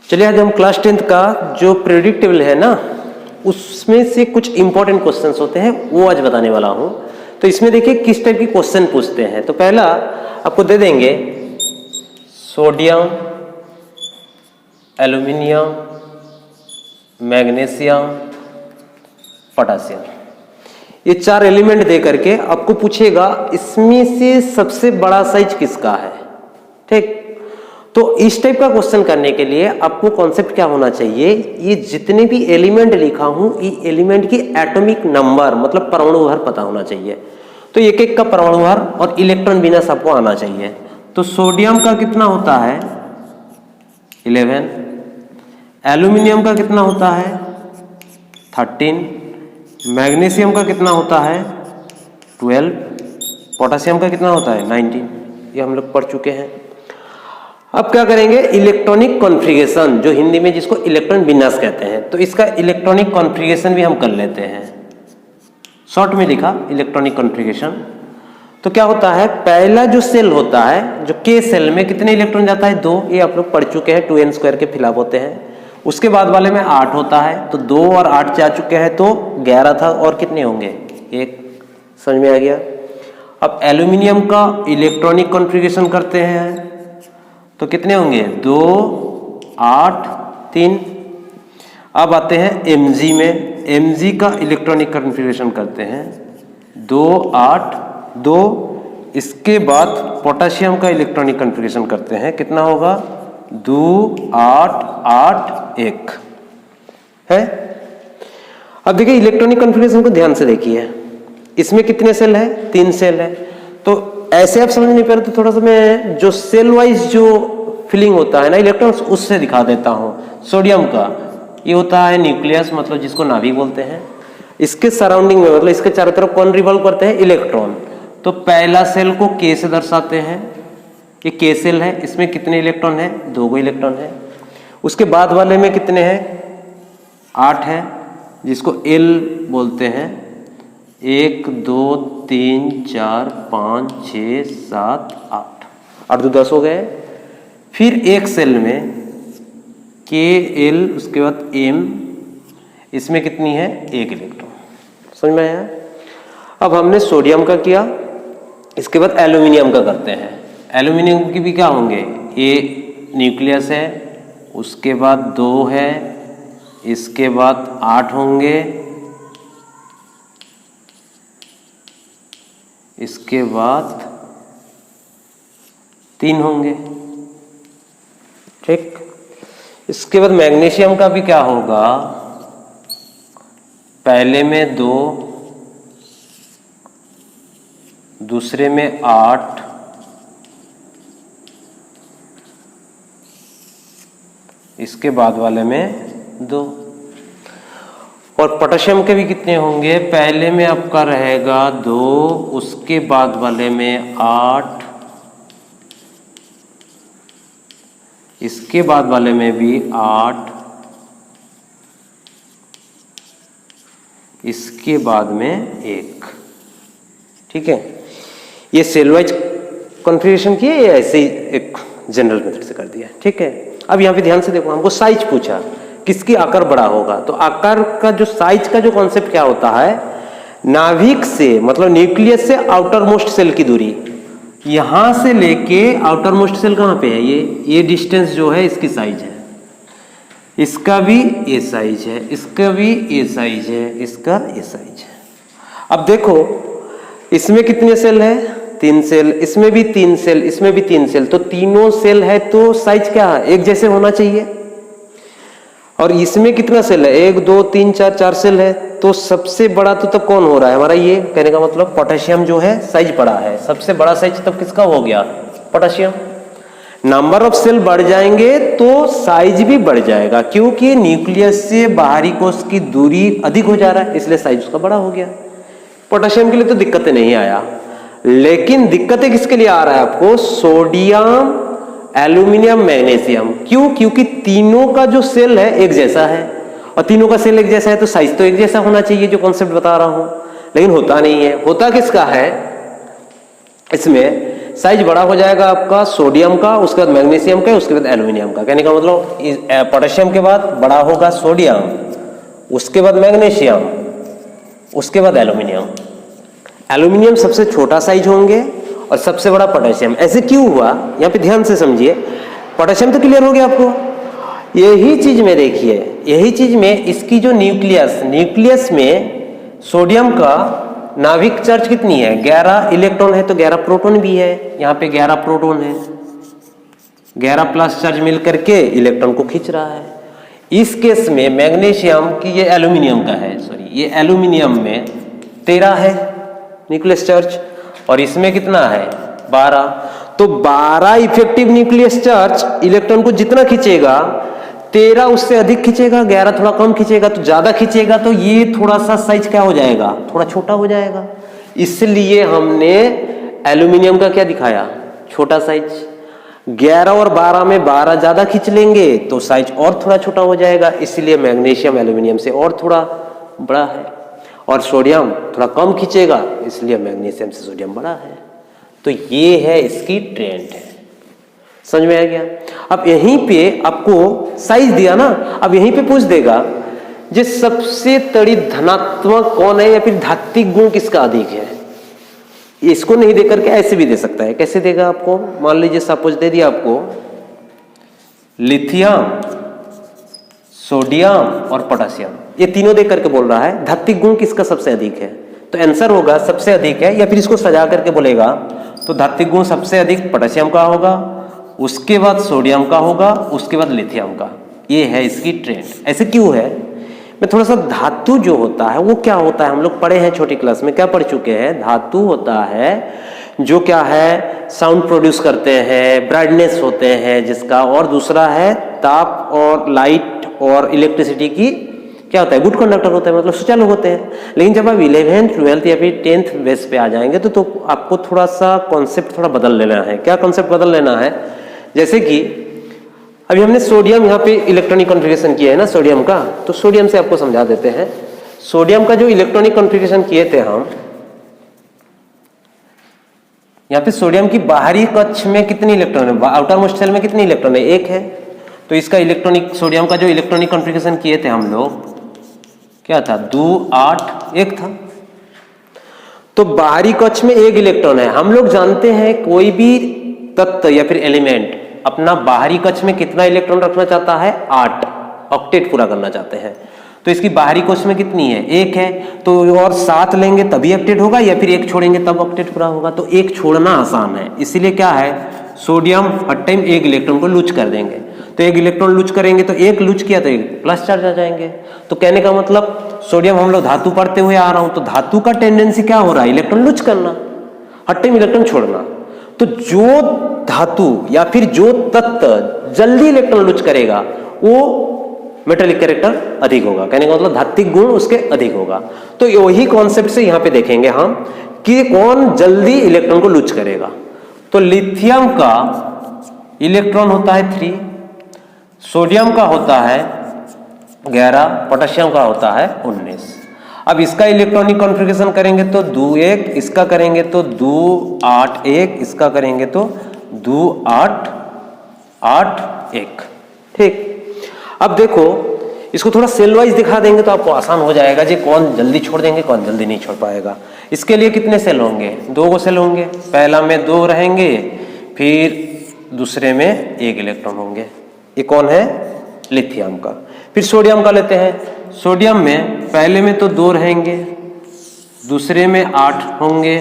चलिए आज हम क्लास 10th का जो पीरियोडिक टेबल है ना, उसमें से कुछ इंपॉर्टेंट क्वेश्चंस होते हैं वो आज बताने वाला हूं। तो इसमें देखिए किस टाइप के क्वेश्चन पूछते हैं। तो पहला आपको दे देंगे सोडियम, एल्यूमिनियम, मैग्नीशियम, पोटासियम, ये चार एलिमेंट दे करके आपको पूछेगा इसमें से सबसे बड़ा साइज किसका है। ठीक, तो इस टाइप का क्वेश्चन करने के लिए आपको कॉन्सेप्ट क्या होना चाहिए, ये जितने भी एलिमेंट लिखा हूं ये एलिमेंट की एटॉमिक नंबर मतलब परमाणु भर पता होना चाहिए। तो एक एक का परमाणु भर और इलेक्ट्रॉन विन्यास आपको आना चाहिए। तो सोडियम का कितना होता है 11, एल्यूमिनियम का कितना होता है 13, मैग्नीशियम का कितना होता है 12, पोटासियम का कितना होता है 19। ये हम लोग पढ़ चुके हैं। अब क्या करेंगे, इलेक्ट्रॉनिक कॉन्फ़िगरेशन, जो हिंदी में जिसको इलेक्ट्रॉन विन्यास कहते हैं, तो इसका इलेक्ट्रॉनिक कॉन्फ़िगरेशन भी हम कर लेते हैं। शॉर्ट में लिखा इलेक्ट्रॉनिक कॉन्फ़िगरेशन। तो क्या होता है, पहला जो सेल होता है, जो के सेल में कितने इलेक्ट्रॉन जाता है 2, ये आप लोग पढ़ चुके हैं, 2n² के फिलअप होते हैं। उसके बाद वाले में 8 होता है, तो 2 और 8 जा चुके हैं तो 11 था, और कितने होंगे 1। समझ में आ गया। अब एल्यूमिनियम का इलेक्ट्रॉनिक कॉन्फ़िगरेशन करते हैं तो कितने होंगे 2, 8, 3। अब आते हैं Mg में, Mg का इलेक्ट्रॉनिक कॉन्फ़िगरेशन करते हैं 2, 8, 2। इसके बाद पोटासियम का इलेक्ट्रॉनिक कॉन्फ़िगरेशन करते हैं, कितना होगा 2, 8, 8, 1 है। अब देखिए इलेक्ट्रॉनिक कॉन्फ़िगरेशन को ध्यान से देखिए, इसमें कितने सेल है 3 सेल है। तो ऐसे आप समझ नहीं पा रहे तो थोड़ा सा मैं जो सेल वाइज जो फिलिंग होता है ना इलेक्ट्रॉन्स, उससे दिखा देता हूं। सोडियम का ये होता है न्यूक्लियस, मतलब जिसको नाभिक बोलते हैं। इसके सराउंडिंग में मतलब इसके चारों तरफ कौन रिवॉल्व करते हैं, इलेक्ट्रॉन। तो पहला सेल को K से दर्शाते हैं, ये K सेल है, इसमें कितने इलेक्ट्रॉन है 2 इलेक्ट्रॉन है। उसके बाद वाले में कितने हैं 8 है, जिसको L बोलते हैं। 1, 2, 3, 4, 5, 6, 7, 8, 8 2 10 हो गए। फिर एक सेल में KL, उसके बाद M, इसमें कितनी है 1 इलेक्ट्रॉन। समझ में आया। अब हमने सोडियम का किया, इसके बाद एल्यूमिनियम का करते हैं। एल्यूमिनियम की भी क्या होंगे, ये न्यूक्लियस है, उसके बाद 2 है, इसके बाद 8 होंगे, इसके बाद 3 होंगे। ठीक, इसके बाद मैग्नीशियम का भी क्या होगा, पहले में 2, दूसरे में 8, इसके बाद वाले में 2। और पोटेशियम के भी कितने होंगे, पहले में आपका रहेगा 2, उसके बाद वाले में 8, इसके बाद वाले में भी 8, इसके बाद में 1। ठीक है, ये सेल वाइज कॉन्फ़िगरेशन किया या ऐसे ही एक जनरल मेथड से कर दिया। ठीक है, अब यहाँ पे ध्यान से देखो, हमको साइज पूछा किसकी आकार बड़ा होगा। तो आकार का जो साइज का जो कॉन्सेप्ट क्या होता है, नाभिक से मतलब न्यूक्लियस से आउटर मोस्ट सेल की दूरी, यहां से लेके आउटर मोस्ट सेल कहां पे है, ये डिस्टेंस जो है इसकी साइज है। इसका भी ये साइज है, इसका भी ये साइज है, इसका ये साइज है। अब देखो इसमें कितने सेल है 3 सेल, इसमें भी 3 सेल, इसमें भी 3 सेल, तो तीनों सेल है तो साइज क्या है एक जैसे होना चाहिए। और इसमें कितना सेल है 1, 2, 3, 4, 4 सेल है, तो सबसे बड़ा तो तब कौन हो रहा है हमारा, ये कहने का मतलब पोटेशियम जो है साइज बड़ा है। सबसे बड़ा साइज तब किसका हो गया पोटेशियम। नंबर ऑफ सेल बढ़ जाएंगे तो साइज भी बढ़ जाएगा, क्योंकि न्यूक्लियस से बाहरी कोश की दूरी अधिक हो जा रहा है, इसलिए साइज उसका बड़ा हो गया। पोटेशियम के लिए तो दिक्कतें नहीं आया, लेकिन दिक्कतें किसके लिए आ रहा है आपको, सोडियम, एल्यूमिनियम, मैग्नीशियम। क्यों, क्योंकि तीनों का जो सेल है एक जैसा है, और तीनों का सेल एक जैसा है तो साइज तो एक जैसा होना चाहिए, जो कॉन्सेप्ट बता रहा हूं। लेकिन होता नहीं है। होता किसका है, इसमें साइज बड़ा हो जाएगा आपका सोडियम का, उसके बाद मैग्नीशियम का, उसके बाद एल्यूमिनियम का। कहने का मतलब पोटेशियम के बाद बड़ा होगा सोडियम, उसके बाद मैग्नीशियम, उसके बाद एल्यूमिनियम। एल्यूमिनियम सबसे छोटा साइज होंगे और सबसे बड़ा पोटेशियम। ऐसे क्यों हुआ, यहाँ पे ध्यान से समझिए। पोटेशियम तो क्लियर हो गया आपको। यही चीज में देखिए, यही चीज में इसकी जो न्यूक्लियस में सोडियम का नाभिक चार्ज कितनी है, 11 इलेक्ट्रॉन है, तो 11 प्रोटॉन भी है। यहाँ पे 11 प्रोटॉन है, 11 प्लस चार्ज मिलकर के इलेक्ट्रॉन को खींच रहा है। इस केस में मैग्नीशियम की, ये एल्यूमिनियम का है, सॉरी, ये एल्यूमिनियम में 13 है न्यूक्लियस चार्ज, और इसमें कितना है 12। तो 12 इफेक्टिव न्यूक्लियस चार्ज इलेक्ट्रॉन को जितना खींचेगा, 13 उससे अधिक खींचेगा, 11 थोड़ा कम खींचेगा। तो ज्यादा खींचेगा तो ये थोड़ा सा साइज क्या हो जाएगा, थोड़ा छोटा हो जाएगा। इसलिए हमने एल्यूमिनियम का क्या दिखाया, छोटा साइज। 11 और 12 में 12 ज्यादा खींच लेंगे तो साइज और थोड़ा छोटा हो जाएगा। इसलिए मैग्नीशियम एल्यूमिनियम से और थोड़ा बड़ा है, और सोडियम थोड़ा कम खींचेगा, इसलिए मैग्नीशियम से सोडियम बड़ा है। तो ये है इसकी ट्रेंड है। समझ में आ गया। अब यहीं पे आपको साइज दिया ना, अब यहीं पे पूछ देगा जे सबसे तड़ित धनात्मक कौन है, या फिर धात्विक गुण किसका अधिक है। इसको नहीं दे करके ऐसे भी दे सकता है। कैसे देगा आपको, मान लीजिए सपोज दे दिया आपको लिथियम, सोडियम और पोटेशियम, ये तीनों दे करके बोल रहा है धात्विक गुण किसका सबसे अधिक है। तो आंसर होगा सबसे अधिक है, या फिर इसको सजा करके बोलेगा तो धात्विक गुण सबसे अधिक पोटेशियम का होगा, उसके बाद सोडियम का होगा, उसके बाद लिथियम का। ये है इसकी ट्रेंड। ऐसे क्यों है, मैं थोड़ा सा, धातु जो होता है वो क्या होता है, हम लोग पढ़े हैं छोटी क्लास में, क्या पढ़ चुके हैं। धातु होता है जो क्या है, साउंड प्रोड्यूस करते हैं, ब्राइटनेस होते हैं जिसका, और दूसरा है ताप और लाइट और इलेक्ट्रिसिटी की क्या होता है, गुड कंडक्टर होते हैं, मतलब सुचालु होते हैं। लेकिन जब आप 11th 12th या फिर 10th बेस पे आ जाएंगे तो आपको थोड़ा सा कॉन्सेप्ट थोड़ा बदल लेना है। क्या कॉन्सेप्ट बदल लेना है, जैसे कि अभी हमने सोडियम यहाँ पे इलेक्ट्रॉनिक कॉन्फ़िगरेशन किया है ना सोडियम का, तो सोडियम से आपको समझा देते हैं। सोडियम का जो इलेक्ट्रॉनिक कॉन्फ़िगरेशन किए थे हम, यहाँ पे सोडियम की बाहरी कक्ष में कितनी इलेक्ट्रॉन है, आउटर मोस्ट शेल में कितनी इलेक्ट्रॉन है, 1 है। तो इसका इलेक्ट्रॉनिक, सोडियम का जो इलेक्ट्रॉनिक कॉन्फ़िगरेशन किए थे हम लोग, क्या था, 2 8 1 था। तो बाहरी कक्ष में 1 इलेक्ट्रॉन है। हम लोग जानते हैं कोई भी तत्व या फिर एलिमेंट अपना बाहरी कक्ष में कितना इलेक्ट्रॉन रखना चाहता है, 8 ऑक्टेट पूरा करना चाहते हैं। तो इसकी बाहरी कक्ष में कितनी है, 1 है। तो और 7 लेंगे तभी ऑक्टेट होगा, या फिर 1 छोड़ेंगे तब ऑक्टेट पूरा होगा। तो 1 छोड़ना आसान है, इसीलिए क्या है, सोडियम हर टाइम 1 इलेक्ट्रॉन को लूज कर देंगे। तो 1 इलेक्ट्रॉन लूज करेंगे तो 1 लूज किया तो 1 प्लस चार्ज आ जाएंगे। तो कहने का मतलब सोडियम, हम लोग धातु पढ़ते हुए आ रहा हूं, तो धातु का टेंडेंसी क्या हो रहा है, इलेक्ट्रॉन लूज करना, हर टाइम इलेक्ट्रॉन छोड़ना। तो जो धातु या फिर जो तत्व जल्दी इलेक्ट्रॉन लूज करेगा वो मेटेलिक कैरेक्टर अधिक होगा। कहने का मतलब धात्विक गुण उसके अधिक होगा। तो वही कॉन्सेप्ट से यहां पे देखेंगे हम कि कौन जल्दी इलेक्ट्रॉन को लूज करेगा। तो लिथियम का इलेक्ट्रॉन होता है 3, सोडियम का होता है 11, पोटेशियम का होता है 19। अब इसका इलेक्ट्रॉनिक कॉन्फ़िगरेशन करेंगे तो 2 1, इसका करेंगे तो 2 8 1, इसका करेंगे तो 2 8 8 1। ठीक। अब देखो इसको थोड़ा सेल वाइज दिखा देंगे तो आपको आसान हो जाएगा जी, कौन जल्दी छोड़ देंगे कौन जल्दी नहीं छोड़ पाएगा। इसके लिए कितने सेल होंगे, 2 सेल होंगे। पहला में 2 रहेंगे, फिर दूसरे में 1 इलेक्ट्रॉन होंगे। ये कौन है, लिथियम का। फिर सोडियम का लेते हैं। सोडियम में पहले में तो 2 रहेंगे, दूसरे में 8 होंगे,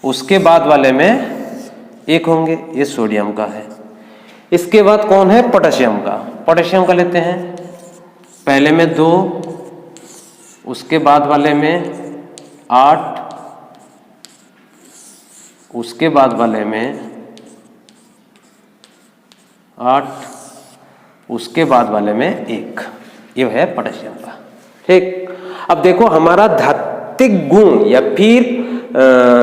उसके बाद वाले में 1 होंगे। ये सोडियम का है। इसके बाद कौन है, पोटेशियम का। पोटेशियम का लेते हैं, पहले में 2, उसके बाद वाले में 8, उसके बाद वाले में 8, उसके बाद वाले में 1। ये है पोटेशियम का। ठीक। अब देखो हमारा धात्विक गुण या फिर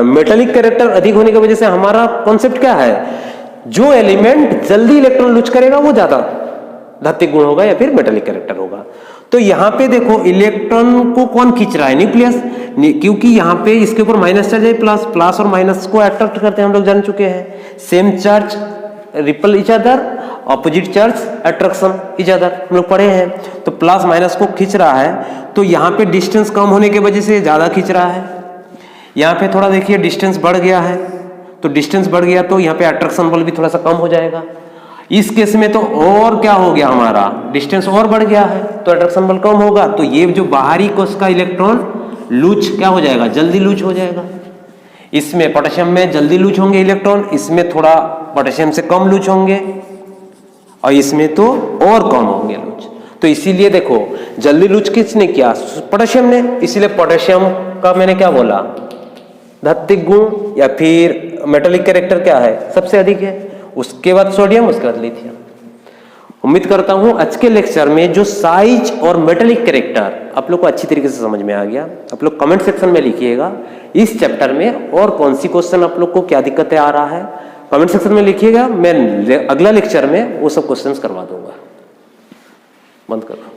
मेटेलिक कैरेक्टर अधिक होने की वजह से हमारा कॉन्सेप्ट क्या है, जो एलिमेंट जल्दी इलेक्ट्रॉन लूज करेगा वो ज्यादा धात्विक गुण होगा या फिर मेटेलिक कैरेक्टर होगा। तो यहां पे देखो इलेक्ट्रॉन को कौन खींच रहा है, न्यूक्लियस। क्योंकि यहाँ पे इसके ऊपर माइनस चार्ज है, प्लस प्लस और माइनस को अट्रैक्ट करते हैं, हम लोग जान चुके हैं। Same charge ripple each other, opposite charge attraction each other, हम लोग पढ़े हैं। तो प्लस माइनस को खींच रहा है, तो यहाँ पे डिस्टेंस कम होने की वजह से ज्यादा खींच रहा है। यहाँ पे थोड़ा देखिए डिस्टेंस बढ़ गया है, तो डिस्टेंस बढ़ गया तो यहाँ पे अट्रैक्शन बल भी थोड़ा सा कम हो जाएगा। इस केस में तो और क्या हो गया, हमारा डिस्टेंस और बढ़ गया है तो अट्रैक्शन बल कम होगा, तो ये जो बाहरी कोश का इलेक्ट्रॉन लूज क्या हो जाएगा, जल्दी लूज हो जाएगा। इसमें पोटेशियम में जल्दी लूज होंगे इलेक्ट्रॉन, इसमें थोड़ा पोटेशियम से कम लूज होंगे, और इसमें तो और कम होंगे लूज। तो इसीलिए देखो जल्दी लूज किसने किया, पोटेशियम ने, इसीलिए पोटेशियम का मैंने क्या बोला, धात्विक गुण या फिर मेटालिक कैरेक्टर क्या है, सबसे अधिक है। उसके बाद सोडियम, उसके बाद लिथियम। उम्मीद करता हूं आज के लेक्चर में जो साइज और मेटालिक कैरेक्टर आप लोग को अच्छी तरीके से समझ में आ गया। आप लोग कमेंट सेक्शन में लिखिएगा इस चैप्टर में और कौन सी क्वेश्चन आप लोग को क्या दिक्कतें आ रहा है, कमेंट सेक्शन में लिखिएगा। मैं अगला लेक्चर में वो सब क्वेश्चंस करवा दूंगा। बंद करो।